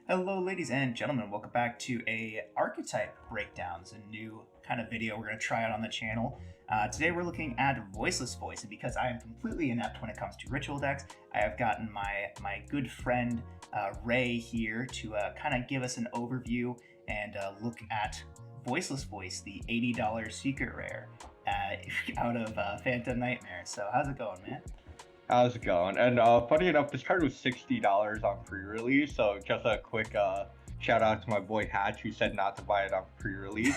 Hello, ladies and gentlemen. Welcome back to a archetype breakdown. It's a new kind of video we're going to try out on the channel. Today we're looking at Voiceless Voice, and because I am completely inept when it comes to ritual decks, I have gotten my good friend Ray here to kind of give us an overview and look at Voiceless Voice, the $80 secret rare out of Phantom Nightmare. So how's it going, man? How's it going? And funny enough, this card was $60 on pre-release, so just a quick shout out to my boy Hatch, who said not to buy it on pre-release.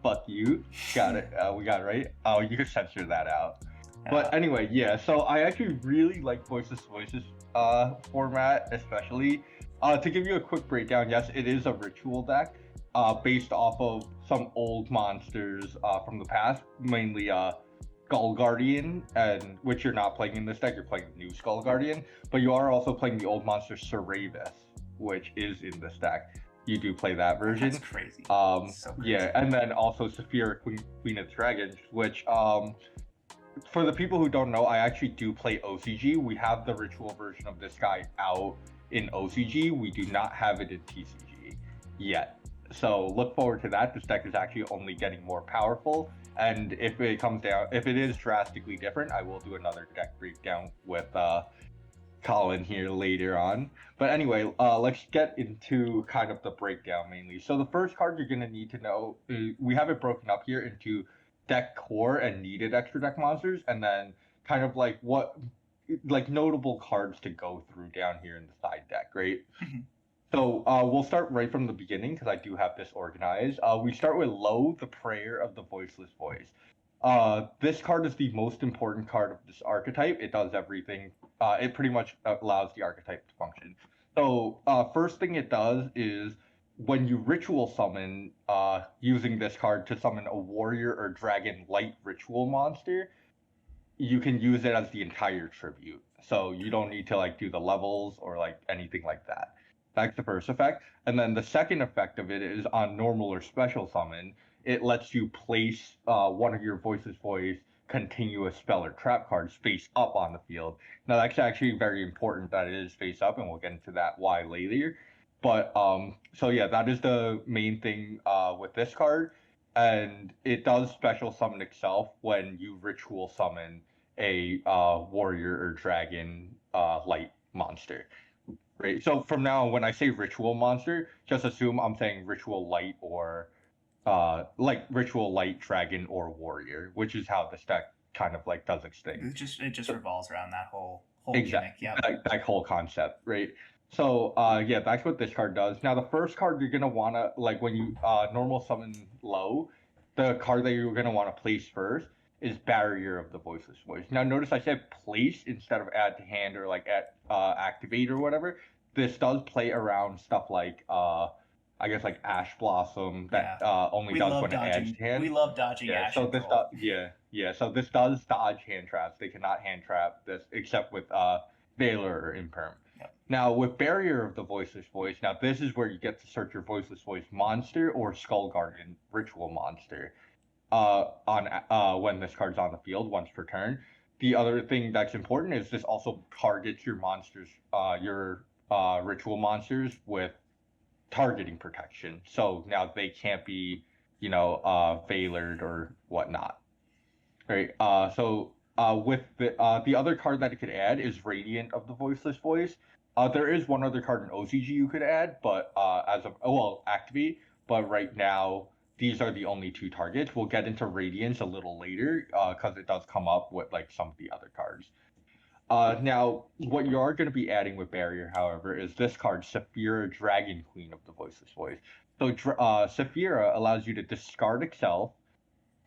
Fuck you. Got it. We got it right. Oh, you can censor that out. But anyway, yeah. So I actually really like Voiceless Voices format, especially. To give you a quick breakdown, yes, it is a ritual deck based off of some old monsters from the past, mainly Skull Guardian, and which you're not playing in this deck. You're playing the new Skull Guardian, but you are also playing the old monster Ceravis, which is in this deck. You do play that version. That's crazy. So crazy. Yeah, and then also Saphira, Queen of Dragons, which for the people who don't know, I actually do play OCG. We have the ritual version of this guy out in OCG. We do not have it in TCG yet. So look forward to that. This deck is actually only getting more powerful. And if it is drastically different, I will do another deck breakdown with Colin here later on. But anyway, let's get into kind of the breakdown mainly. So the first card you're going to need to know, we have it broken up here into deck core and needed extra deck monsters, and then kind of like notable cards to go through down here in the side deck, right? So we'll start right from the beginning because I do have this organized. We start with Lo, the Prayer of the Voiceless Voice. This card is the most important card of this archetype. It does everything. It pretty much allows the archetype to function. So first thing it does is when you ritual summon using this card to summon a warrior or dragon light ritual monster, you can use it as the entire tribute. So you don't need to like do the levels or like anything like that. That's the first effect. And then the second effect of it is on normal or special summon. It lets you place one of your Voiceless Voice continuous spell or trap cards face up on the field. Now that's actually very important that it is face up, and we'll get into that why later. But so yeah, that is the main thing with this card. And it does special summon itself when you ritual summon a warrior or dragon light monster. Right. So from now on, when I say ritual monster, just assume I'm saying ritual light or like ritual light dragon or warrior, which is how this deck kind of like does its thing. It just revolves around that whole exactly gimmick. Yeah. That whole concept, right? So yeah, that's what this card does. Now the first card you're gonna wanna like when you normal summon Lo, the card that you're gonna want to place first is Barrier of the Voiceless Voice. Now notice I said place instead of add to hand or like activate or whatever. This does play around stuff like I guess like Ash Blossom that only does when it adds to hand. We love dodging Ash. So this so this does dodge hand traps. They cannot hand trap this except with Valor or Imperm. Yep. Now with Barrier of the Voiceless Voice, now this is where you get to search your Voiceless Voice monster or Skull Guardian ritual monster when this card's on the field once per turn. The other thing that's important is this also targets your monsters, your ritual monsters with targeting protection. So now they can't be, valored or whatnot. Right. With the other card that it could add is Radiant of the Voiceless Voice. There is one other card in OCG you could add, but activate. But right now, these are the only two targets. We'll get into Radiance a little later because it does come up with like some of the other cards. Now, what you are going to be adding with Barrier, however, is this card, Saphira, Dragon Queen of the Voiceless Voice. So Saphira allows you to discard itself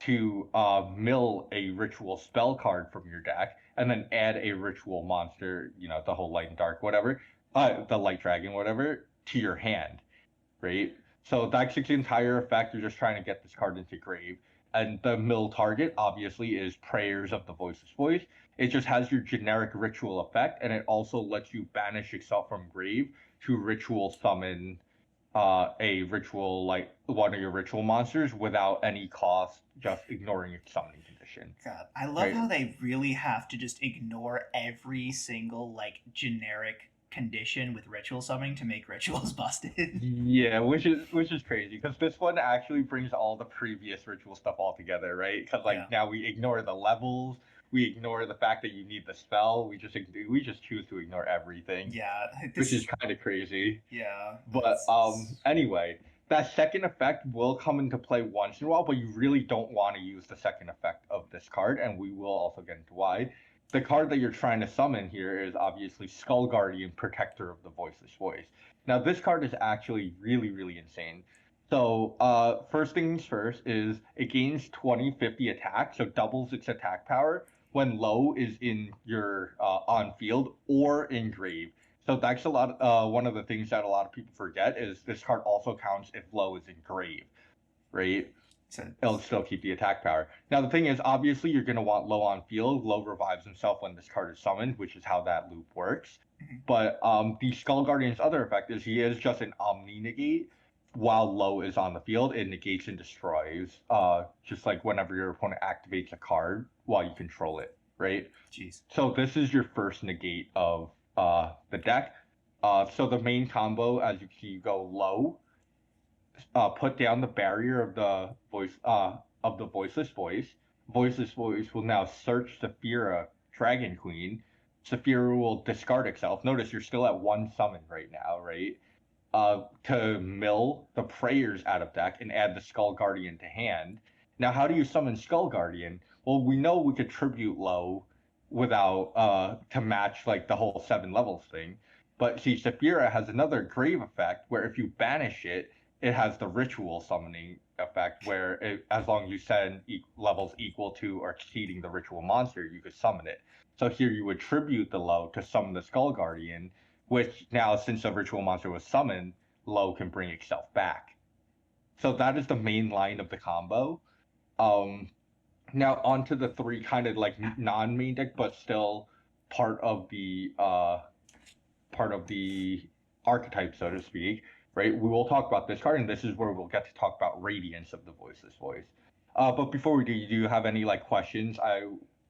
to mill a ritual spell card from your deck, and then add a ritual monster, the whole light and dark, whatever, the light dragon, whatever, to your hand, right? So that's its entire effect. You're just trying to get this card into grave. And the mill target, obviously, is Prayers of the Voiceless Voice. It just has your generic ritual effect, and it also lets you banish itself from grave to ritual summon a ritual, like one of your ritual monsters without any cost, just ignoring its summoning condition. God, I love how they really have to just ignore every single, like, generic condition with ritual summoning to make rituals busted. Yeah, which is crazy because this one actually brings all the previous ritual stuff all together, right? Because Yeah. like now we ignore the levels, we ignore the fact that you need the spell, we just choose to ignore everything, Yeah. which is This. kind of crazy. Yeah. But anyway, that second effect will come into play once in a while, but you really don't want to use the second effect of this card, and we will also get into why. The card that you're trying to summon here is obviously Skull Guardian, Protector of the Voiceless Voice. Now, this card is actually really, really insane. So, first things first is it gains 20/50 attack, so doubles its attack power when low is in your on field or in grave. So that's a lot. One of the things that a lot of people forget is this card also counts if low is in grave, right? So, It'll still keep the attack power. Now the thing is, obviously, you're gonna want low on field. Low revives himself when this card is summoned, which is how that loop works. mhm. But the Skull Guardian's other effect is he is just an Omni negate. While low is on the field, it negates and destroys. Just like whenever your opponent activates a card while you control it, right? Jeez. So this is your first negate of the deck. So the main combo, as you see, you go low, put down the barrier of the voiceless voice. Voiceless voice will now search Saphira, Dragon Queen. Saphira will discard itself. Notice you're still at one summon right now, right? To mill the prayers out of deck and add the Skull Guardian to hand. Now, how do you summon Skull Guardian? Well, we know we could tribute low without to match like the whole 7 levels thing. But see, Saphira has another grave effect where if you banish it, it has the ritual summoning effect where as long as you send levels equal to or exceeding the ritual monster, you could summon it. So here you would tribute the low to summon the Skull Guardian, which now, since the ritual monster was summoned, low can bring itself back. So that is the main line of the combo. Um, Now onto the three kind of like non-main deck, but still part of the archetype, so to speak. Right? We will talk about this card, and this is where we'll get to talk about Radiance of the Voiceless Voice. But before we do, you have any like questions? I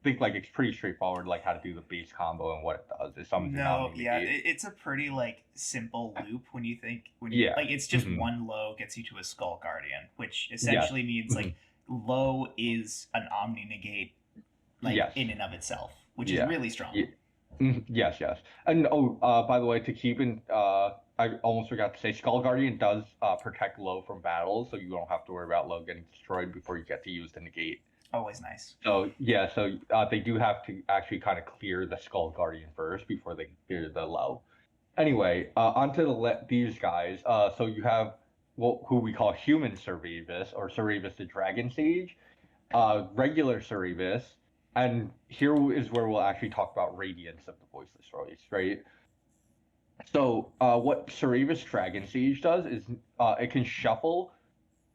think like it's pretty straightforward, like how to do the base combo and what it does. It summons an No, Omni yeah, negate. it's a pretty like simple loop when you think when you Yeah. like it's just Hmm. one low gets you to a Skull Guardian, which Yes. essentially means Hmm. like low is an Omni negate like Yes. in and of itself, which is Yeah. really strong. Yeah. Yes, yes. And oh, by the way, to keep in, I almost forgot to say, Skull Guardian does protect low from battles, so you don't have to worry about low getting destroyed before you get to use the negate. Always nice. So yeah, so they do have to actually kind of clear the Skull Guardian first before they clear the low. Anyway, onto these guys. So you have who we call human Cerberus or Cerberus the Dragon Sage, regular Cerberus, and here is where we'll actually talk about Radiance of the Voiceless Voice, right? So what Cerberus Dragon Sage does is it can shuffle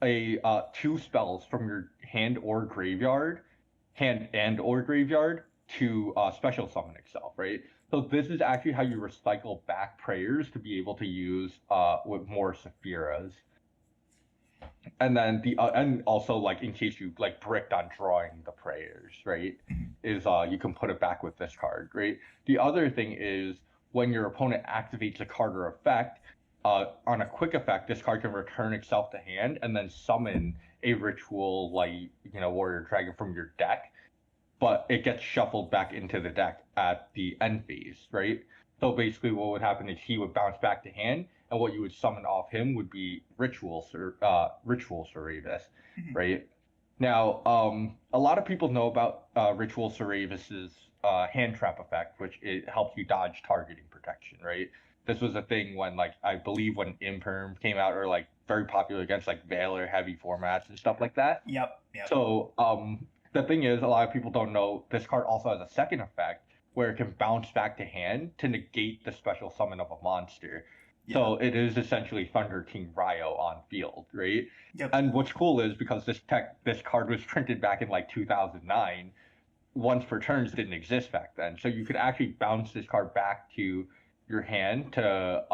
a 2 spells from your hand and or graveyard to special summon itself, right? So this is actually how you recycle back prayers to be able to use with more Sephiras. And then and also like in case you like bricked on drawing the prayers, right? Mhm. Is you can put it back with this card, right? The other thing is when your opponent activates a card or effect, on a quick effect, this card can return itself to hand and then summon a ritual like warrior dragon from your deck, but it gets shuffled back into the deck at the end phase, right? So basically, what would happen is he would bounce back to hand, and what you would summon off him would be Ritual Cerberus, Mhm. right? Now, a lot of people know about Ritual Cerberus's hand trap effect, which it helps you dodge targeting protection, right? This was a thing when, like, I believe when Imperm came out, or like very popular against like Valor heavy formats and stuff like that. Yep, yep. So, the thing is, a lot of people don't know this card also has a second effect where it can bounce back to hand to negate the special summon of a monster. Yeah. So it is essentially Thunder King Ryo on field, right? Yep. And what's cool is because this card was printed back in like 2009, once per turns didn't exist back then. So you could actually bounce this card back to your hand to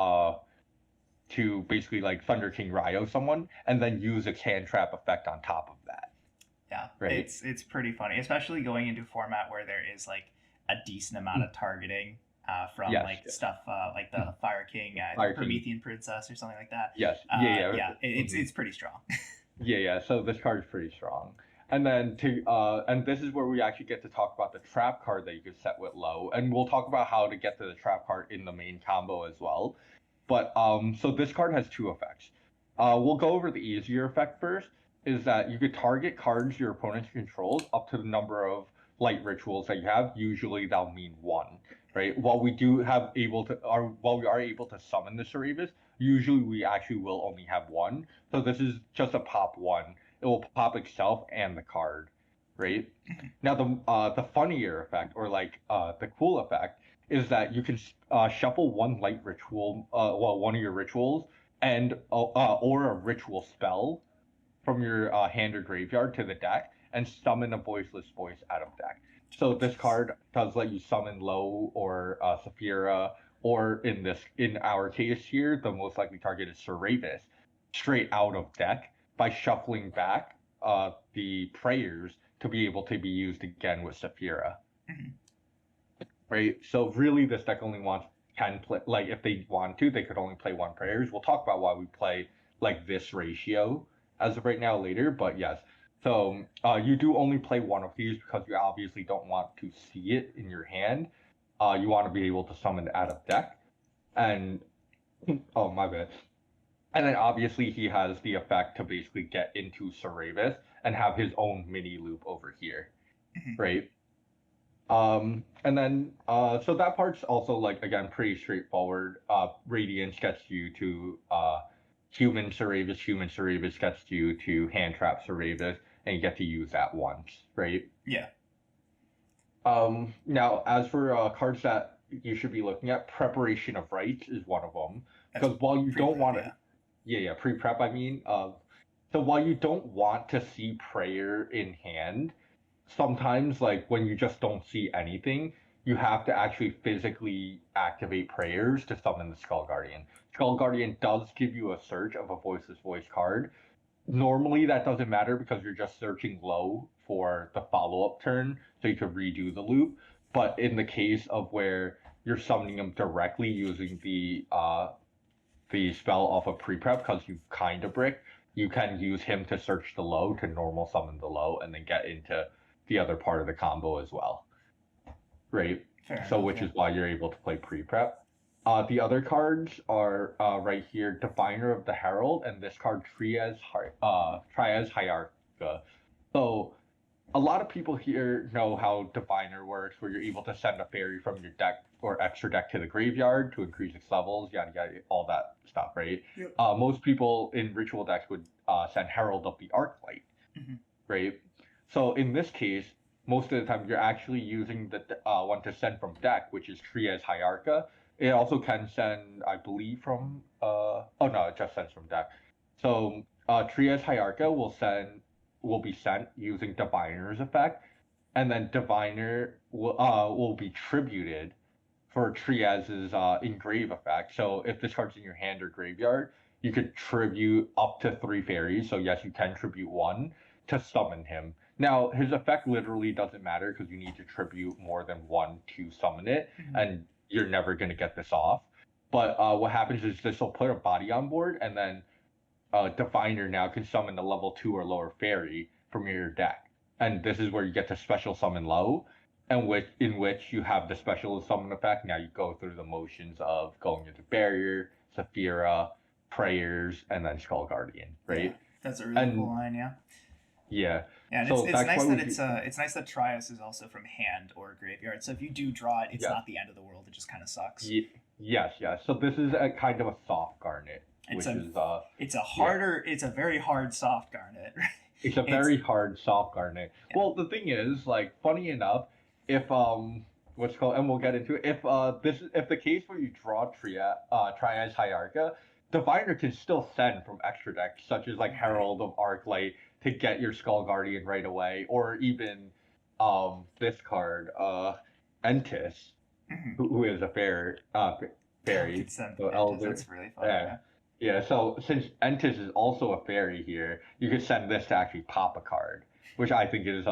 basically like Thunder King Ryo someone, and then use its hand trap effect on top of that. Yeah, Right. it's pretty funny, especially going into a format where there is like a decent amount of targeting. from Yes, like yes. stuff like the Fire King, I think Fire King. Promethean Princess or something like that. Yes. Yeah, yeah. Yeah, Mhm. it's pretty strong. Yeah, yeah. So this card is pretty strong. And then and this is where we actually get to talk about the trap card that you can set with low, and we'll talk about how to get to the trap card in the main combo as well. But so this card has two effects. We'll go over the easier effect first. Is that you could target cards your opponent controls up to the number of light rituals that you have. Usually that'll mean one, right? While we are able to summon the Cerebus, usually we actually will only have one. So this is just a pop one. It will pop itself and the card, right? Now the funnier effect, or like the cool effect, is that you can shuffle one light ritual, one of your rituals, and or a ritual spell from your hand or graveyard to the deck, and summon a Voiceless Voice out of deck. So this card does let you summon Low or Saphira, or in our case here, the most likely target is Seravis, straight out of deck by shuffling back the prayers to be able to be used again with Saphira. Right? So really, this deck only wants can play, like if they want to, they could only play one prayers. We'll talk about why we play like this ratio as of right now later, but yes. So you do only play one of these because you obviously don't want to see it in your hand. You want to be able to summon it out of deck, and oh my bad. And then obviously he has the effect to basically get into Seravis and have his own mini loop over here, right? And then so that part's also like again pretty straightforward. Radiance gets you to human Cerebus gets you to hand trap Cerebus, and you get to use that once, right? Yeah. Now as for cards that you should be looking at, Preparation of Rites is one of them. That's Because while you don't pre-prep, want to, yeah. yeah, pre-prep, I mean, so while you don't want to see prayer in hand, sometimes like when you just don't see anything, you have to actually physically activate prayers to summon the Skull Guardian. Skull Guardian does give you a search of a Voiceless Voice card. Normally that doesn't matter because you're just searching low for the follow-up turn, so you could redo the loop. But in the case of where you're summoning them directly using the spell off of pre-prep because you've kind of brick, you can use him to search the low to normal summon the low and then get into the other part of the combo as well. Right? Fair So enough, which yeah. is why you're able to play pre-prep. The other cards are right here, Diviner of the Herald, and this card Trias Hierarcha. So a lot of people here know how Diviner works, where you're able to send a fairy from your deck or extra deck to the graveyard to increase its levels, yada yada, all that stuff, right? Yep. Most people in ritual decks would send Herald of the Arclight, right? So in this case, most of the time you're actually using the one to send from deck, which is Trias Hierarcha. It also can send, I believe, from oh no, it just sends from deck. So Trias Hierarcha will be sent using Diviner's effect, and then Diviner will be tributed for Trias's engrave effect. So if this card's in your hand or graveyard, you could tribute up to 3 fairies. So yes, you can tribute one to summon him. Now his effect literally doesn't matter because you need to tribute more than one to summon it, and you're never gonna get this off. But what happens is this will put a body on board, and then Diviner now can summon a level 2 or lower fairy from your deck. And this is where you get to special summon low, and in which you have the special summon effect. Now you go through the motions of going into barrier, Saphira, prayers, and then Skull Guardian, right? Yeah, that's a really cool line, yeah. Yeah. Yeah, and so it's that's nice why that it's nice that Trias is also from hand or graveyard. So if you do draw it, it's yeah. not the end of the world. It just kind of sucks. Yes. So this is a kind of a soft garnet, It's it's a very hard soft garnet. It's a very hard soft garnet. Yeah. Well, the thing is, like, funny enough, if what's called, and we'll get into it. If the case where you draw Trias Hierarcha, Diviner can still send from extra decks, such as like Herald of Arclight to get your Skull Guardian right away, or even this card, Entis, who is a fairy. So Elder. That's really fun. Yeah, so since Entis is also a fairy here, you could send this to actually pop a card, which I think is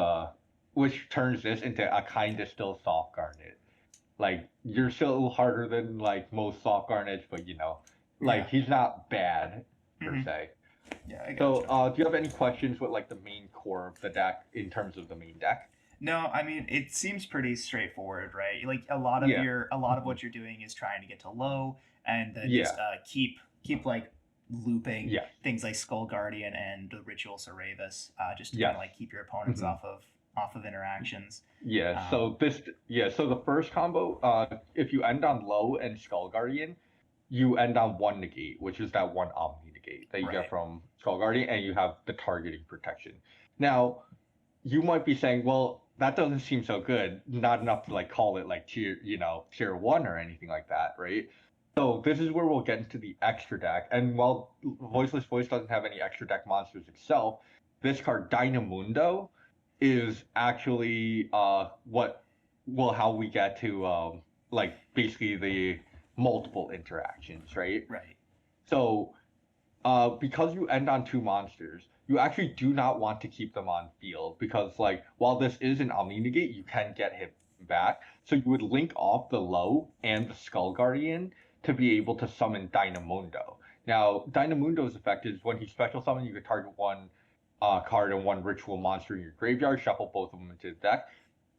which turns this into a kind of still soft garnet. Like you're still harder than like most soft Garnets, but Yeah. like he's not bad per Hmm. se. Yeah, I So, gotcha. do you have any questions with like the main core of the deck in terms of the main deck? No, I mean it seems pretty straightforward, right? Like a lot of Mhm. what you're doing is trying to get to low, and then just Yeah. keep like looping Yes. things like Skull Guardian and the Ritual Cerberus, just to kind Yes. of like keep your opponents Hmm. off of interactions. Yeah. Um, So the first combo, if you end on low and Skull Guardian, you end on one negate, which is that one Omni negate that you get right. from Skull Guardian, and you have the targeting protection. Now, you might be saying, well, that doesn't seem so good. Not enough to like call it like tier one or anything like that, right? So this is where we'll get into the extra deck. And while Voiceless Voice doesn't have any extra deck monsters itself, this card Dynamundo is actually how we get to like basically the multiple interactions, right? Right. So because you end on two monsters, you actually do not want to keep them on field because, like, while this is an Omni Negate, you can get him back. So you would link off the Low and the Skull Guardian to be able to summon Dynamundo. Now, Dynamundo's effect is when he special summons, you can target one card and one ritual monster in your graveyard, shuffle both of them into the deck.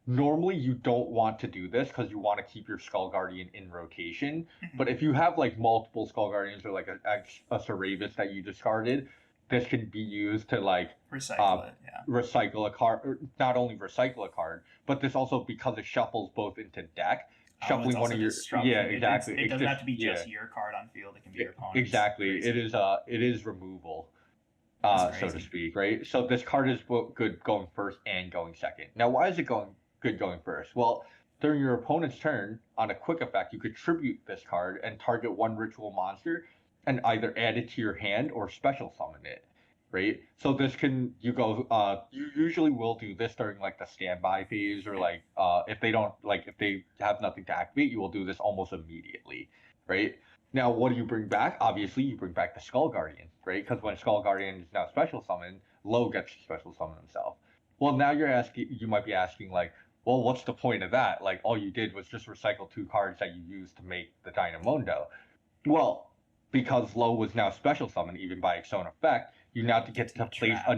Normally, you don't want to do this because you want to keep your Skull Guardian in rotation. Hmm. But if you have like multiple Skull Guardians or like a Cerberus that you discarded, this can be used to like uh, Recycle it. Yeah. recycle a card. Or not only recycle a card, but this also because it shuffles both into deck, Oh, it's shuffling one also of your yeah disrupting. exactly. It It's doesn't just have to be yeah just your card on field. It can be your opponent's. exactly. Crazy. It is removal That's so to crazy. speak, right? So this card is good going first and going second. Now, why is it going good going first? Well, during your opponent's turn, on a quick effect, you could tribute this card and target one ritual monster and either add it to your hand or special summon it, right? So this can you usually will do this during like the standby phase or like if they have nothing to activate, you will do this almost immediately, right? Now, what do you bring back? Obviously, you bring back the Skull Guardian, right? Because when Skull Guardian is now special summoned, Lo gets to special summon himself. Well, now you might be asking, like, well, what's the point of that? Like, all you did was just recycle two cards that you used to make the Dynamundo. Well, because Lo was now special summoned, even by its own effect, you now Get get to to the place trap.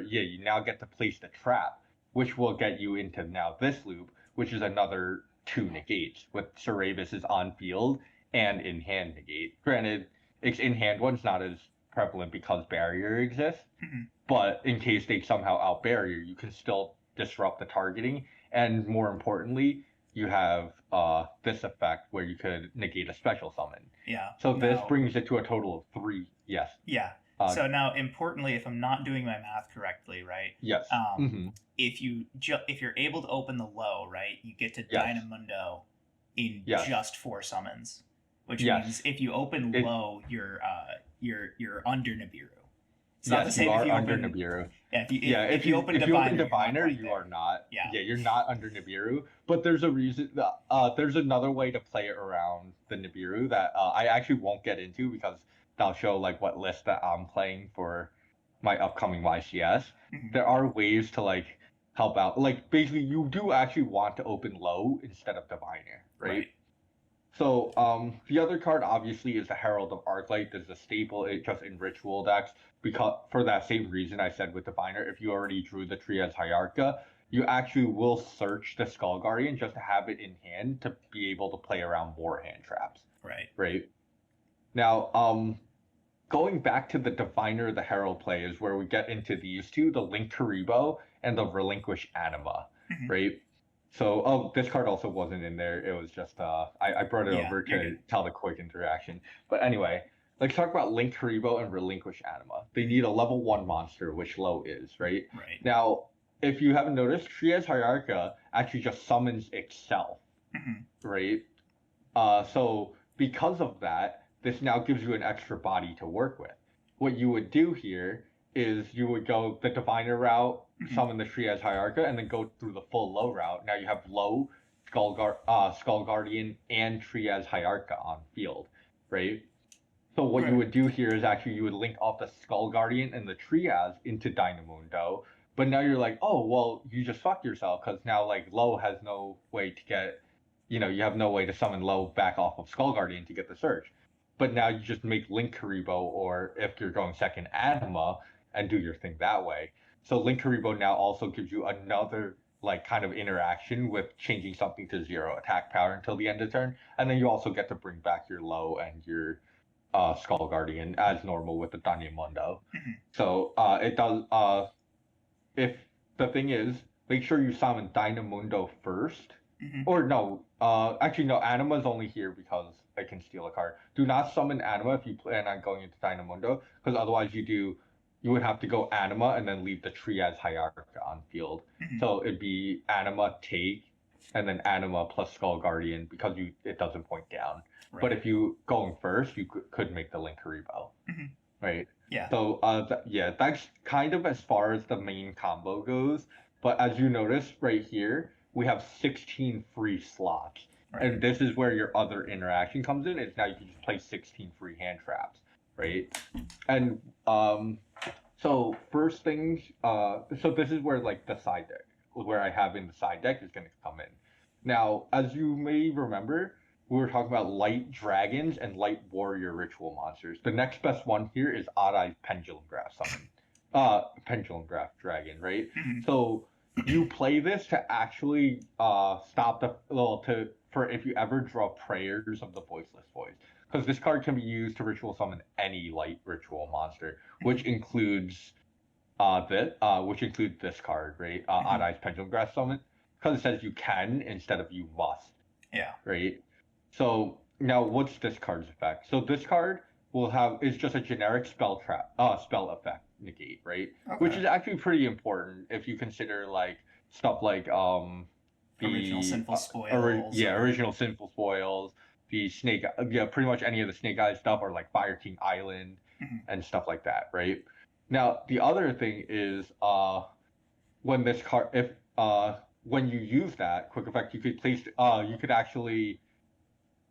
you now get to place the trap, which will get you into now this loop, which is another two negates, with Cerberus is on field and in hand negate. Granted, its in hand one's not as prevalent because barrier exists, Hmm. but in case they somehow out barrier, you can still disrupt the targeting, and more importantly, you have this effect where you could negate a special summon. Yeah. So this Now, brings it to a total of three. Yes. yeah. Uh, So now, importantly, if I'm not doing my math correctly, right? yes. Um, Mm-hmm. if you're able to open the low, right, you get to Yes. Dynamundo in Yes. just four summons, which Yes. means if you open It. low, you're under Nibiru. It's not the Yes, you same if are you under open Nibiru. yeah Yeah, if you open if you open Diviner, you're not Diviner, quite you are there. not. Yeah. Yeah, you're not under Nibiru. But there's a reason. There's another way to play it around the Nibiru that I actually won't get into because I'll show like what list that I'm playing for my upcoming YCS. Hmm. There are ways to like help out. Like basically, you do actually want to open low instead of Diviner, right? Right. So the other card obviously is the Herald of Arclight. There's a staple it just in ritual decks because for that same reason I said with Diviner, if you already drew the Trias Hierarcha, you actually will search the Skull Guardian just to have it in hand to be able to play around more hand traps, Right. right? Now, going back to the Diviner, the Herald play is where we get into these two, the Link Karibo and the Relinquish Anima, Hmm. right? So, this card also wasn't in there. It was just I brought it Yeah. over You're to good. tell the quick interaction. But anyway, let's talk about Link Karibo and Relinquish Anima. They Hmm. need a level one monster, which Low is, right? Right. Now, if you haven't noticed, Trias Hierarcha actually just summons itself, Hmm. right? So because of that, this now gives you an extra body to work with. What you would do here is you would go the Diviner route, Hmm. summon the Trias Hierarcha, and then go through the full Low route. Now you have Low, Skull Guardian, and Trias Hierarcha on field, right? So what you Right. would do here is actually you would link off the Skull Guardian and the Trias into Dynamundo, but now you're like, oh well, you just fucked yourself because now like Low has no way to get you have no way to summon low back off of Skull Guardian to get the search. But now you just make Link Karibo, or if you're going second, Anima, and do your thing that way. So Link Karibo now also gives you another like kind of interaction with changing something to 0 attack power until the end of turn, and then you also get to bring back your low and your Skull Guardian as normal with the Mundo. Mhm. So it does. If the thing is, make sure you summon Dynamundo first. Mhm. Or no, actually no, Anima's only here because I can steal a card. Do not summon Anima if you plan on going into Dynamundo, because otherwise you would have to go Anima and then leave the Trias Hierarcha on field. Mhm. So it'd be Anima take, and then Anima plus Skull Guardian because it doesn't point down. Right. But if you going first, you could make the Link Karibo. Mhm. Right. Yeah. So yeah, that's kind of as far as the main combo goes. But as you notice right here, we have 16 free slots. Right. And this is where your other interaction comes in. Is now you can just play 16 free hand traps, right? And so first things, so this is where like the side deck, where I have in the side deck is going to come in. Now, as you may remember, we were talking about light dragons and light warrior ritual monsters. The next best one here is Odd Eye's Pendulum Graph Summon. Pendulum Graph Dragon, right? Mhm. So you play this to actually stop for if you ever draw prayers of the Voiceless Voice. Because this card can be used to ritual summon any light ritual monster, which includes this card, right? Odd Eye's Pendulum Graph Summon. Because it says you can instead of you must. Yeah. Right? So now what's this card's effect? So this card is just a generic spell effect negate, right? Okay. Which is actually pretty important if you consider like stuff like the Original Sinful Spoils. Original Sinful Spoils, the Snake, pretty much any of the Snake Eyes stuff, or like Fire King Island and stuff like that, right? Now the other thing is when this card when you use that quick effect, you could actually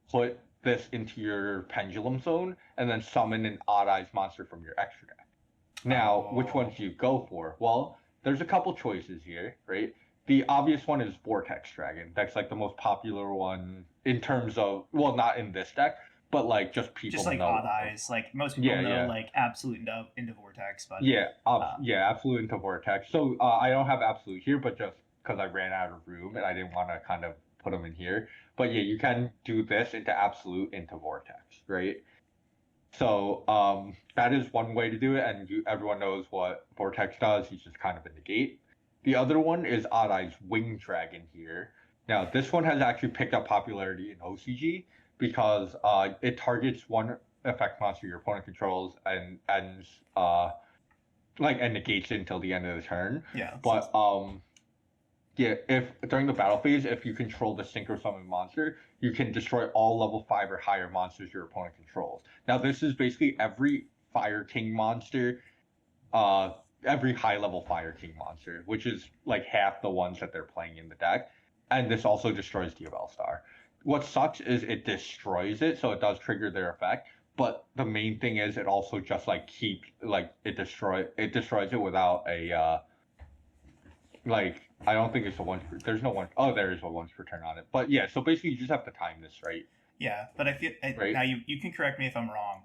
put this into your pendulum zone and then summon an Odd Eyes monster from your extra deck. Now, which ones do you go for? Well, there's a couple choices here, right? The obvious one is Vortex Dragon. That's like the most popular one in terms of, well, not in this deck, but like just people just like know. Odd Eyes, like most people know, like Absolute into Vortex, but Absolute into Vortex. So I don't have Absolute here, but just because I ran out of room and I didn't want to kind of put them in here. But yeah, you can do this into Absolute into Vortex, right? So that is one way to do it, and everyone knows what Vortex does. He's just kind of a negate. The other one is Odd Eye's Wing Dragon here. Now, this one has actually picked up popularity in OCG because it targets one effect monster your opponent controls and negates it until the end of the turn. Yeah. But if during the battle phase, if you control the Synchro Summon monster, you can destroy all level 5 or higher monsters your opponent controls. Now, this is basically every Fire King monster, every high level Fire King monster, which is like half the ones that they're playing in the deck. And this also destroys Diabell Star. What sucks is it destroys it, so it does trigger their effect. But the main thing is it also just it destroys it without a I don't think it's a once per, there's no one. Oh, there is a once per turn on it. But yeah, so basically you just have to time this, right? Yeah, but I feel right? Now you can correct me if I'm wrong.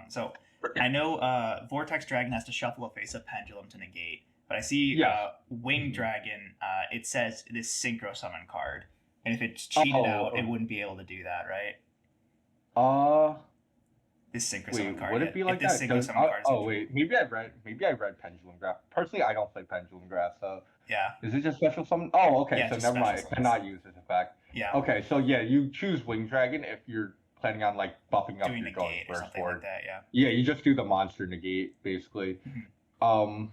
So I know Vortex Dragon has to shuffle a face-up pendulum to negate, but I see Wing Dragon. It says this Synchro Summon card, and if it's cheated out, it wouldn't be able to do that, right? This Synchro Summon card. Would it be like that? Maybe I read Pendulum Graph. Personally, I don't play Pendulum Graph, so yeah. Is it just special summon? Oh, okay. Yeah, so never mind. It cannot use this effect. Yeah. Okay, so yeah, you choose Wing Dragon if you're planning on like buffing up your going first board. Like that, yeah. Yeah, you just do the monster negate basically. Mm-hmm.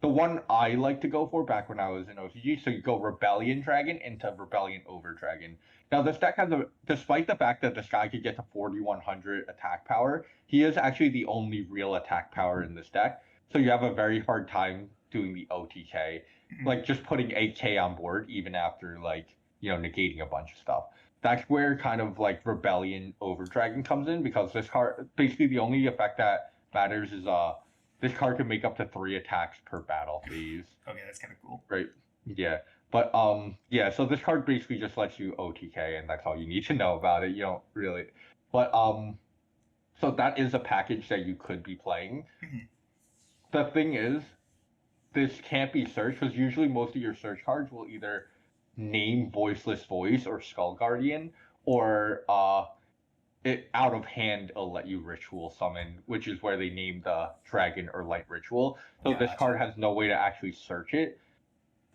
The one I like to go for back when I was in OCG, so you go Rebellion Dragon into Rebellion Over Dragon. Now this deck has despite the fact that this guy could get to 4100 attack power, he is actually the only real attack power in this deck. So you have a very hard time doing the OTK, like just putting 8k on board even after negating a bunch of stuff. That's where kind of like Rebellion Over Dragon comes in, because this card basically the only effect that matters is this card can make up to 3 attacks per battle phase. Okay, that's kind of cool. Right. Yeah. But yeah, so this card basically just lets you OTK, and that's all you need to know about it. You don't really. But so that is a package that you could be playing. Mhm. The thing is, this can't be searched because usually most of your search cards will either name Voiceless Voice or Skull Guardian, or it out of hand it'll let you ritual summon, which is where they name the dragon or light ritual. So this Gotcha. card has no way to actually search it.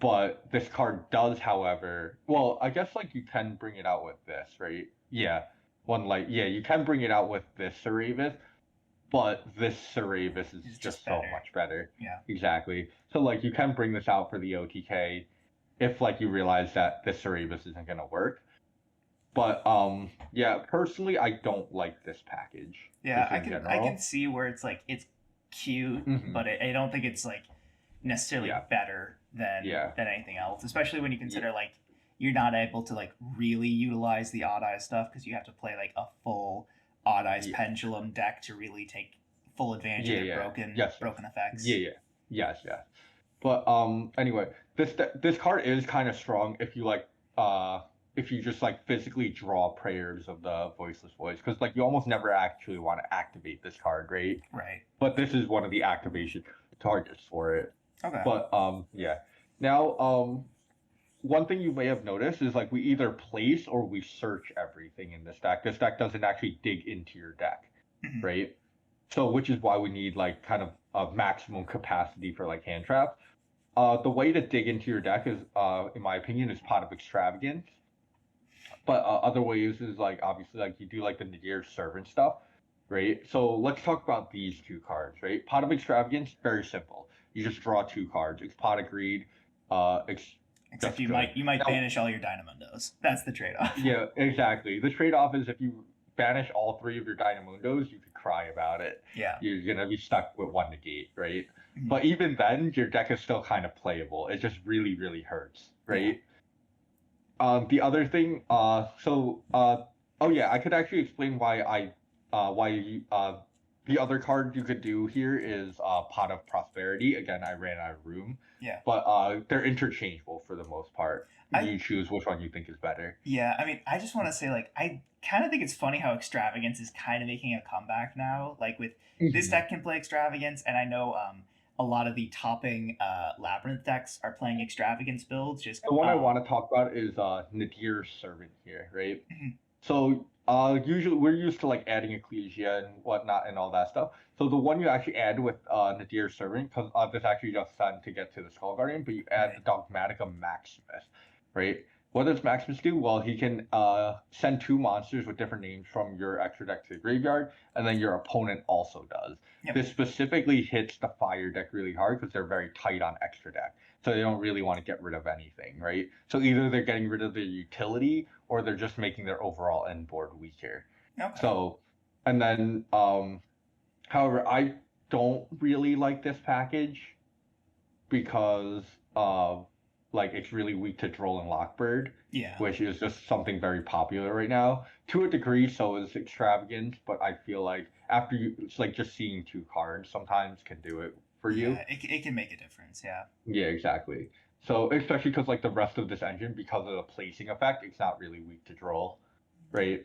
But this card does, however, well, I guess like you can bring it out with this, right? Yeah. One like yeah, you can bring it out with this Ceravis, but this Ceravis is It's just just so better. much better. Yeah. Exactly. So like you can bring this out for the OTK if like you realize that this Ceravis isn't gonna work. But yeah, personally I don't like this package Yeah, just I in can I can general. see where it's like it's cute, Hmm. but I don't think it's like necessarily Yeah. better Yeah. than anything else. Especially when you Yeah. consider like you're not able to like really utilize the odd eye stuff because you have to play like a full odd eyes Yeah. pendulum deck to really take full advantage of Yeah. their Yeah. broken Yes. Yes. broken effects. Yeah. Yeah. Yes. Yes. But anyway, this card is kind of strong uh if you just like physically draw prayers of the Voiceless Voice, because like you almost never actually want to activate this card, right? Right. But this is one of the activation targets for it. Okay. But yeah. Now one thing you may have noticed is like we either place or we search everything in this deck. This deck doesn't actually dig into your deck, Mhm. right? So which is why we need like kind of a maximum capacity for like hand traps. The way to dig into your deck is, in my opinion, is Pot of Extravagance. But other ways is like obviously like you do like the Nadir Servant stuff, right? So let's talk about these two cards, right? Pot of Extravagance, very simple. You just draw two cards. It's Pot of Greed, Except just good. you might Now, banish all your Dynamundos. That's the trade off. yeah, exactly. The trade-off is if you banish all three of your Dynamundos, you could cry about it. Yeah. You're gonna be stuck with one negate, right? Mhm. But even then, your deck is still kind of playable. It just really, really hurts, Yeah. right? The other thing, oh yeah, I could actually explain why the other card you could do here is Pot of Prosperity. Again, I ran out of room, Yeah. but they're interchangeable for the most part. I You choose which one you think is better. Yeah, I mean, I just want to say, like, I kind of think it's funny how extravagance is kind of making a comeback now. Like, with this Mhm. deck can play extravagance, and I know a lot of the topping labyrinth decks are playing extravagance builds. Just The one I want to talk about is Nadir Servant here, right? mhm, So usually we're used to like adding Ecclesia and whatnot and all that stuff. So the one you actually add with Nadir Servant, because this actually just sent to get to the Skull Guardian, but you add the right, Dogmatica Maximus, right? What does Maximus do? Well, he can send two monsters with different names from your extra deck to the graveyard, and then your opponent also does. yep, This specifically hits the fire deck really hard because they're very tight on extra deck. So they don't really want to get rid of anything, right? So either they're getting rid of their utility or they're just making their overall end board weaker. okay, So, and then, however, I don't really like this package because like it's really weak to Droll and Lockbird, yeah, which is just something very popular right now. To a degree, so is Extravagant, but I feel like after you, it's like just seeing two cards sometimes can do it for you. yeah, it can make a difference. Yeah, Yeah, exactly. So especially because like the rest of this engine, because of the placing effect, it's not really weak to Droll, right?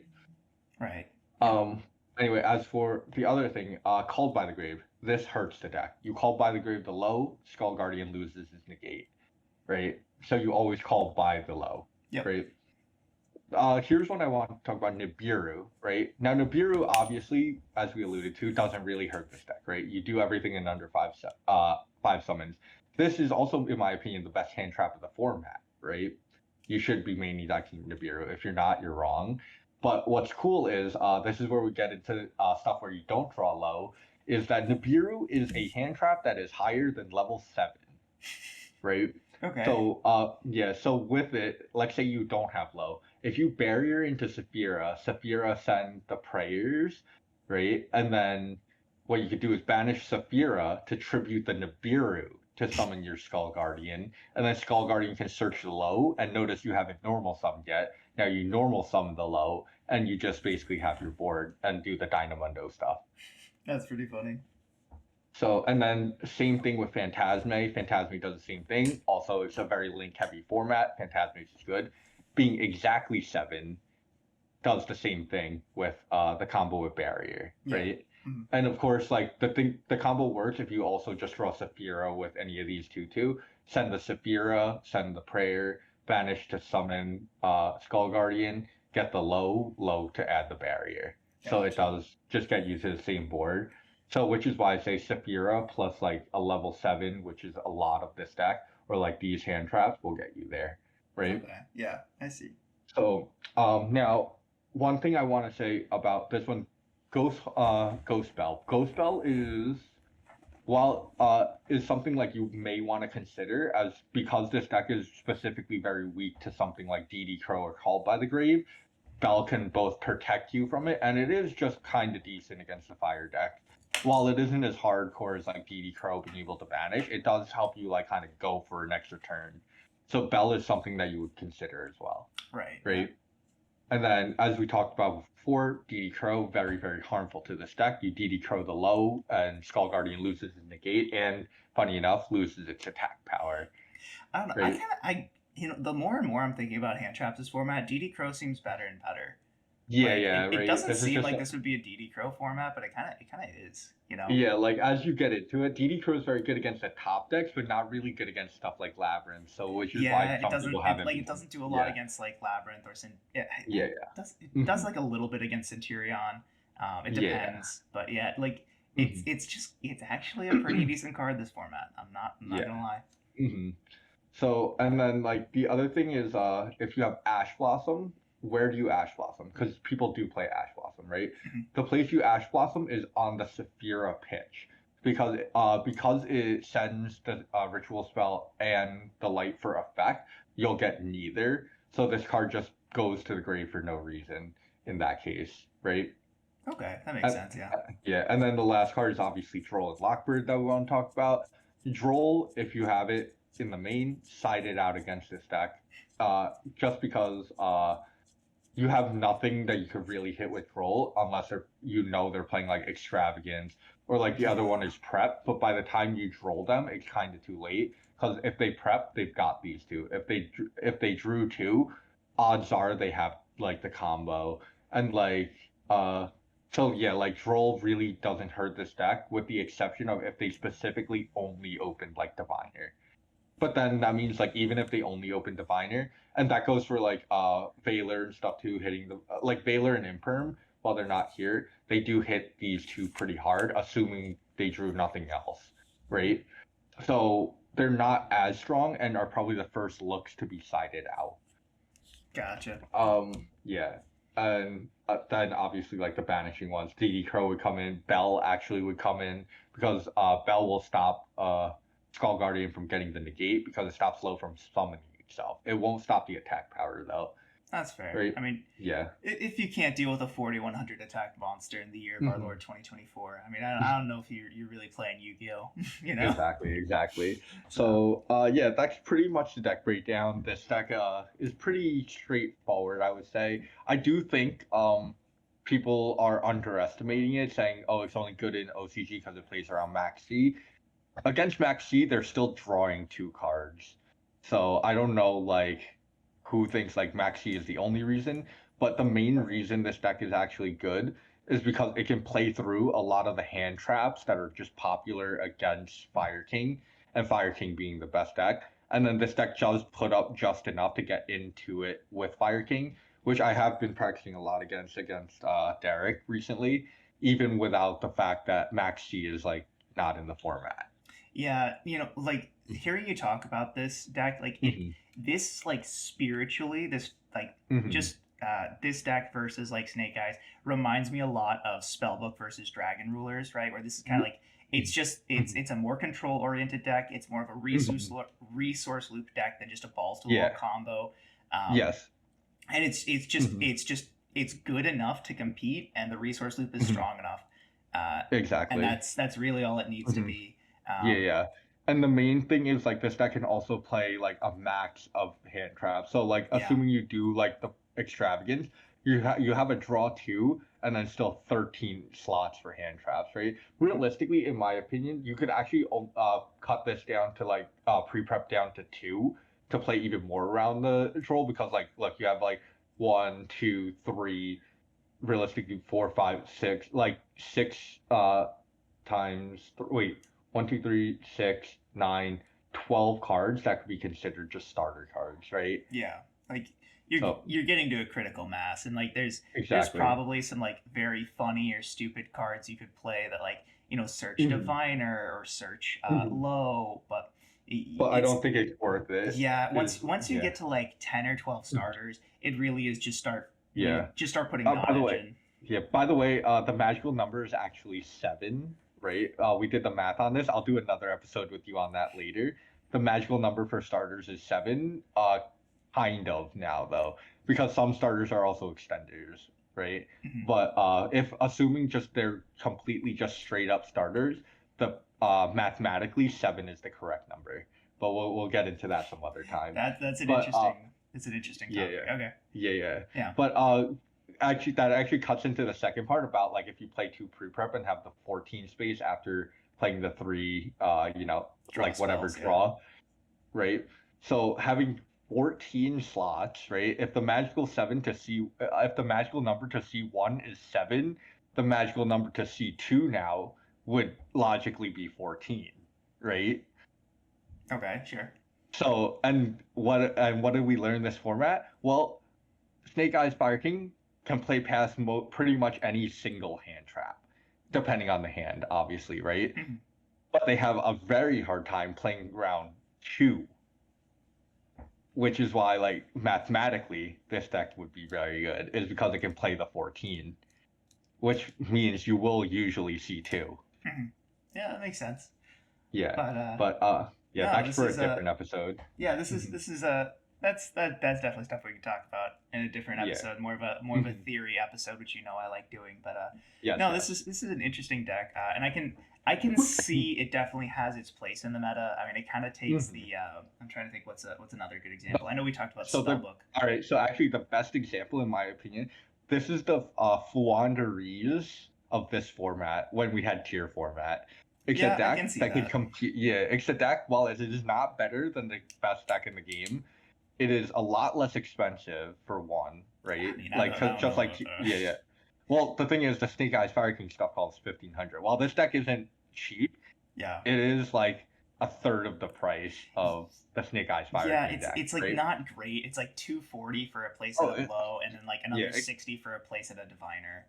right, yep, Um. Anyway, as for the other thing, Called by the Grave, this hurts the deck. You Called by the Grave the low, Skull Guardian loses his negate, right? So you always call by the low, yep, right? Here's what I want to talk about Nibiru, right? Now Nibiru, obviously, as we alluded to, doesn't really hurt this deck, right? You do everything in under five summons. This is also, in my opinion, the best hand trap of the format, right? You should be mainly decking Nibiru. If you're not, you're wrong. But what's cool is this is where we get into stuff where you don't draw low. Is that Nibiru is a hand trap that is higher than level 7, right? okay, So yeah, so with it, let's say you don't have low. If you barrier into Saphira, Saphira send the prayers, right? And then what you could do is banish Saphira to tribute the Nibiru to summon your Skull Guardian, and then Skull Guardian can search the low and notice you haven't normal summoned yet. Now you normal summon the low, and you just basically have your board and do the Dynamundo stuff. that's pretty funny. So, and then same thing with Phantasme. Phantasme does the same thing. Also, it's a very link heavy format. Phantasme is good. Being exactly 7 does the same thing with the combo with Barrier, Yeah. right? Mhm. And of course, like the combo works if you also just draw Saphira with any of these two. Send the Saphira, send the Prayer, banish to summon Skull Guardian, get the low to add the Barrier. So it Gotcha. does just get you to the same board. So which is why I say Saphira plus like a level 7, which is a lot of this deck, or like these hand traps will get you there, right? Okay. Yeah, I see. So now one thing I want to say about this one, Ghost Bell. Ghost Bell is while is something like you may want to consider as because this deck is specifically very weak to something like DD Crow or Called by the Grave. Bell can both protect you from it, and it is just kind of decent against the fire deck. While it isn't as hardcore as like DD Crow being able to banish, it does help you like kind of go for an extra turn. So Bell is something that you would consider as well, Right. Yeah. right? And then, as we talked about before, DD Crow, very, very harmful to this deck. You DD Crow the low, and Skull Guardian loses its negate, and funny enough, loses its attack power, I don't know. I right? kind of I you know the more and more I'm thinking about hand traps this format, DD Crow seems better and better. Yeah, Like yeah, it right. doesn't This is seem just like this would be a DD Crow format, but it kind of is. You know. yeah, like as you get into it, DD Crow is very good against the top decks, but not really good against stuff like Labyrinth. So, which is why Yeah, it some doesn't people it haven't like it been. doesn't do a lot Yeah, against like Labyrinth or yeah, yeah, it yeah, does like a little bit against Centurion. It yeah, depends, but yeah, like hmm it's actually a pretty decent card this format. I'm not yeah. gonna lie. hmm So, and then like the other thing is, if you have Ash Blossom, where do you Ash Blossom? Because people do play Ash Blossom, right? Mhm. The place you Ash Blossom is on the Saphira pitch, because it sends the ritual spell and the light for effect. You'll get neither, so this card just goes to the grave for no reason in that case, right? Okay, that makes And, sense. Yeah. yeah, and then the last card is obviously Troll and Lockbird that we want to talk about. Droll, if you have it in the main, side it out against this deck. Just because you have nothing that you could really hit with Troll unless they're playing like Extravagance or like the other one Yeah. is Prep. But by the time you Droll them, it's kind of too late because if they Prep, they've got these two. If they drew two, odds are they have like the combo and like uh. So yeah, like Droll really doesn't hurt this deck, with the exception of if they specifically only opened like Diviner. But then that means like even if they only open Diviner, and that goes for like Valor and stuff too, hitting the like Valor and Imperm while they're not here, they do hit these two pretty hard, assuming they drew nothing else, right? So they're not as strong and are probably the first looks to be sided out. Gotcha. Yeah. And then obviously like the banishing ones, DD Crow would come in, Bell actually would come in because Bell will stop Skull Guardian from getting the negate because it stops Low from summoning itself. It won't stop the attack power though. That's fair. Right? I mean, Yeah. if you can't deal with a 4100 attack monster in the year of our hmm Lord 2024, I mean, I don't know if you're really playing Yu-Gi-Oh. You know. Exactly. So So yeah, that's pretty much the deck breakdown. This deck is pretty straightforward, I would say. I do think people are underestimating it, saying, oh, it's only good in OCG because it plays around Max C. Against Max C, they're still drawing two cards. So I don't know like who thinks like Max C is the only reason, but the main reason this deck is actually good is because it can play through a lot of the hand traps that are just popular against Fire King, and Fire King being the best deck. And then this deck does put up just enough to get into it with Fire King, which I have been practicing a lot against Derek recently, even without the fact that Max C is like not in the format. yeah, like hearing you talk about this deck, like hmm this like spiritually, this like hmm just this deck versus like Snake Eyes reminds me a lot of Spellbook versus Dragon Rulers, right? Where this is kind of like it's a more control oriented deck. It's more of a hmm resource loop deck than just a balls to the wall Yeah. combo. Um, Yes. and hmm it's good enough to compete, and the resource loop is hmm strong enough, uh, and Exactly. that's really all it needs to hmm be. Yeah, yeah. And the main thing is like this deck can also play like a max of hand traps. So like Yeah, assuming you do like the extravagance, you have a draw 2 and then still 13 slots for hand traps, right? Realistically, in my opinion, you could actually cut this down to like pre-prep down to 2 to play even more around the troll because like look, you have like 1, 2, 3, realistically 4, 5, 6, like 6 times wait 1, 2, 3, 6, 9, 12 cards that could be considered just starter cards, right? Yeah, like So you're getting to a critical mass, and like there's exactly. probably some like very funny or stupid cards you could play that like search Mhm. diviner or search Mhm. low, but But I it's don't think it's worth it. yeah. Is Once you yeah. get to like 10 or 12 starters, it really is Yeah. just start putting By the knowledge way, in. yeah. By the way, the magical number is actually 7, right? We did the math on this. I'll do another episode with you on that later. The magical number for starters is 7. Kind of now though, because some starters are also extenders, right? Mhm. But if assuming just they're completely just straight up starters, the mathematically 7 is the correct number. But we'll get into that some other time. That's an But interesting it's an interesting yeah, topic. yeah. Okay. Yeah. Yeah. But actually that actually cuts into the second part about like if you play 2 pre-prep and have the 14 space after playing the 3 Draw like whatever spells. Yeah. draw, right? So having 14 slots, right? If the magical 7 to C if the magical number to C1 is 7, the magical number to C2 now would logically be 14, right? Okay. Sure. So, and what did we learn in this format? Well, Snake Eyes Fire King can play past pretty much any single hand trap, depending on the hand, obviously, right? Mhm. But they have a very hard time playing round 2, which is why, like, mathematically, this deck would be very good, is because it can play the 14, which means you will usually see 2. Mhm. Yeah, that makes sense. Yeah. But But, yeah, no, that's this for is a different episode. yeah, Mhm. this is that's definitely stuff we can talk about in a different Yeah. episode, more of a Mhm. theory episode, which I like doing. But Yes, no, yes. this is an interesting deck, and I can see it definitely has its place in the meta. I mean, it kind of takes Mhm. the I'm trying to think what's another good example. I know we talked about So the Spellbook. all right, so actually the best example in my opinion, this is the Fluandereeze of this format when we had tier format. It's a Yeah, I can deck see that could that. compete. Yeah, it's a deck. While it is not better than the best deck in the game, it is a lot less expensive for one, I right? mean, Like I don't just know like about that. yeah, yeah. Well, the thing is, the Snake Eyes Fire King stuff costs 1,500. While this deck isn't cheap, Yeah. it is like a third of the price of the Snake Eyes Fire Yeah, King deck, it's like right? not great. It's like 240 for a place at Oh, a low, and then like yeah, another 60 for a place at a diviner.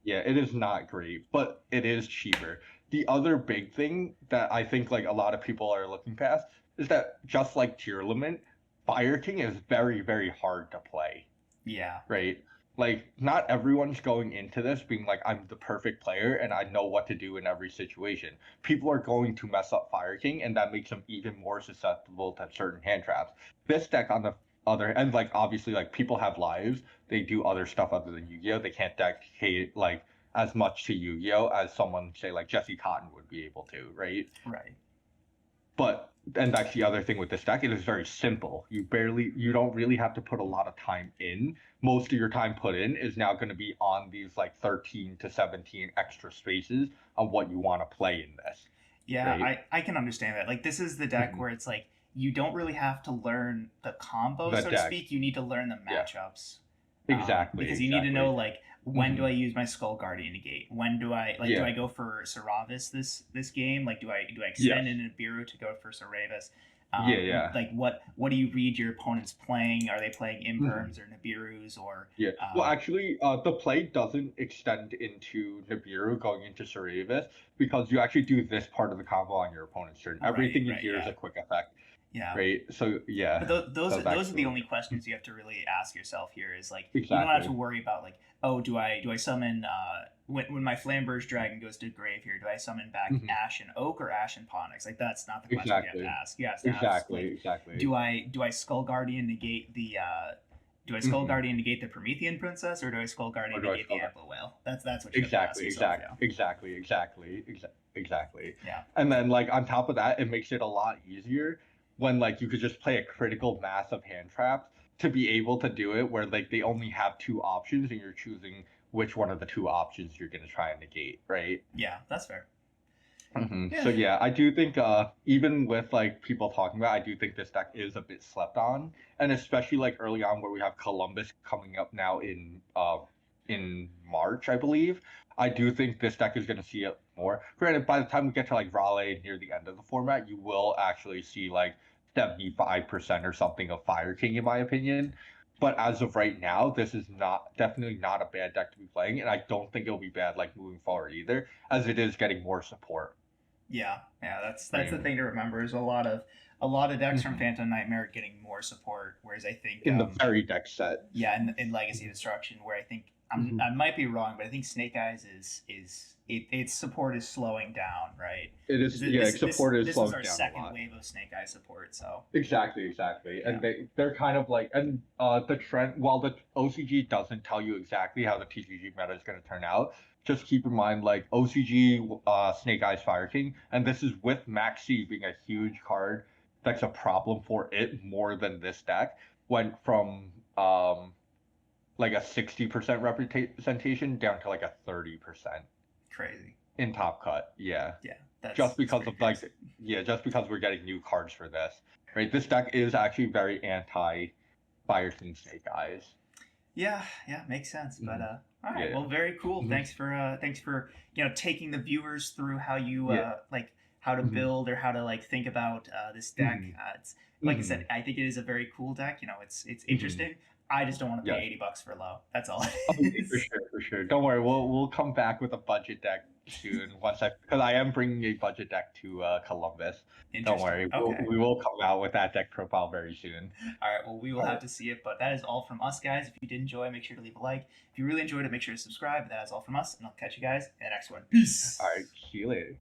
yeah, it is not great, but it is cheaper. The other big thing that I think like a lot of people are looking past is that just like Tier Limit, Fire King is very, very hard to play, Yeah. right? Like not everyone's going into this being like I'm the perfect player and I know what to do in every situation. People are going to mess up Fire King and that makes them even more susceptible to certain hand traps. This deck on the other and like obviously like people have lives, they do other stuff other than Yu-Gi-Oh. They can't dedicate like as much to Yu-Gi-Oh as someone say like Jesse Cotton would be able to, right? Right. But and that's the other thing with this deck. It is very simple. You don't really have to put a lot of time in. Most of your time put in is now going to be on these like 13 to 17 extra spaces on what you want to play in this, Yeah, right? I can understand that. Like this is the deck Mhm. where it's like you don't really have to learn the combo, The so to deck, speak. You need to learn the yeah, matchups. exactly, Because you need to know exactly. like when do Hmm. I use my Skull Guardian negate? When do Yeah, I go for Saravis this game? Like do I yes, extend in Nibiru to go for Saravis? yeah, yeah. Like what do you read your opponent's playing? Are they playing Mhm. Imperms or Nibirus or Yeah. Well, actually, the play doesn't extend into Nibiru going into Saravis because you actually do this part of the combo on your opponent's turn. Everything in here is yeah. a quick effect, Yeah. right? So yeah, But those are that's the actually only questions you have to really ask yourself here. Is like you don't have to exactly. worry about like do I summon when my Flamberge Dragon goes to grave here, do I summon back Mhm. Ash and Oak or Ash and Ponix? Like that's not the question you have to Exactly. ask. You have to ask Exactly. like Exactly. do I Skull Guardian negate the do I Skull Hmm. Guardian negate the Promethean Princess or do I Skull Or Guardian do I negate the spell that? Ample Whale? That's what you have to ask Exactly. yourself. Exactly. Yeah. Exactly. Exactly. Exactly. Yeah. And then like on top of that, it makes it a lot easier when like you could just play a critical mass of hand traps to be able to do it where like they only have two options and you're choosing which one of the two options you're going to try and negate, right? Yeah, that's fair. So Yeah. yeah, I do think even with like people talking about, I do think this deck is a bit slept on, and especially like early on where we have Columbus coming up now in March, I believe. I do think this deck is going to see it more. Granted, by the time we get to like Raleigh near the end of the format, you will actually see like 75% or something of Fire King, in my opinion. But as of right now, this is not definitely not a bad deck to be playing, and I don't think it'll be bad like moving forward either, as it is getting more support. Yeah, yeah, that's the Right. thing to remember is a lot of decks from Mhm. Phantom Nightmare getting more support, whereas I think In the very deck set. yeah, in Legacy Destruction, where I think Mhm. I might be wrong, but I think Snake Eyes its support is slowing down, right? It is, yeah, support is This was slowing our down a second lot. wave of Snake Eyes support, so Exactly, exactly. yeah, And they're kind of like, and the trend, while the OCG doesn't tell you exactly how the TCG meta is going to turn out, just keep in mind like OCG Snake Eyes Fire King, and this is with Maxi being a huge card that's a problem for it more than this deck, went from like a 60% representation down to like a 30% crazy. in Top Cut. Yeah. Yeah, Just that's because pretty of crazy. like, yeah, just because we're getting new cards for this, right? This deck is actually very anti Fire King Snake Eyes. Yeah, yeah, makes sense. But Hmm. all right, Yeah. well, very cool. Hmm. Thanks for taking the viewers through how you Yeah. like how to Hmm. build or how to like think about this deck. Hmm. It's like I Hmm. said, I think it is a very cool deck. It's Hmm. interesting. I just don't want to pay Yes. $80 for low. That's all Oh, it yeah, for is. sure, for sure. Don't worry, we'll come back with a budget deck soon once I because I am bringing a budget deck to Columbus. Don't Interesting. worry, Okay. we will come out with that deck profile very soon. All right. Well, we will All have right. to see it, but that is all from us, guys. If you did enjoy, make sure to leave a like. If you really enjoyed it, make sure to subscribe. That is all from us, and I'll catch you guys in the next one. All right. Peace. See you later.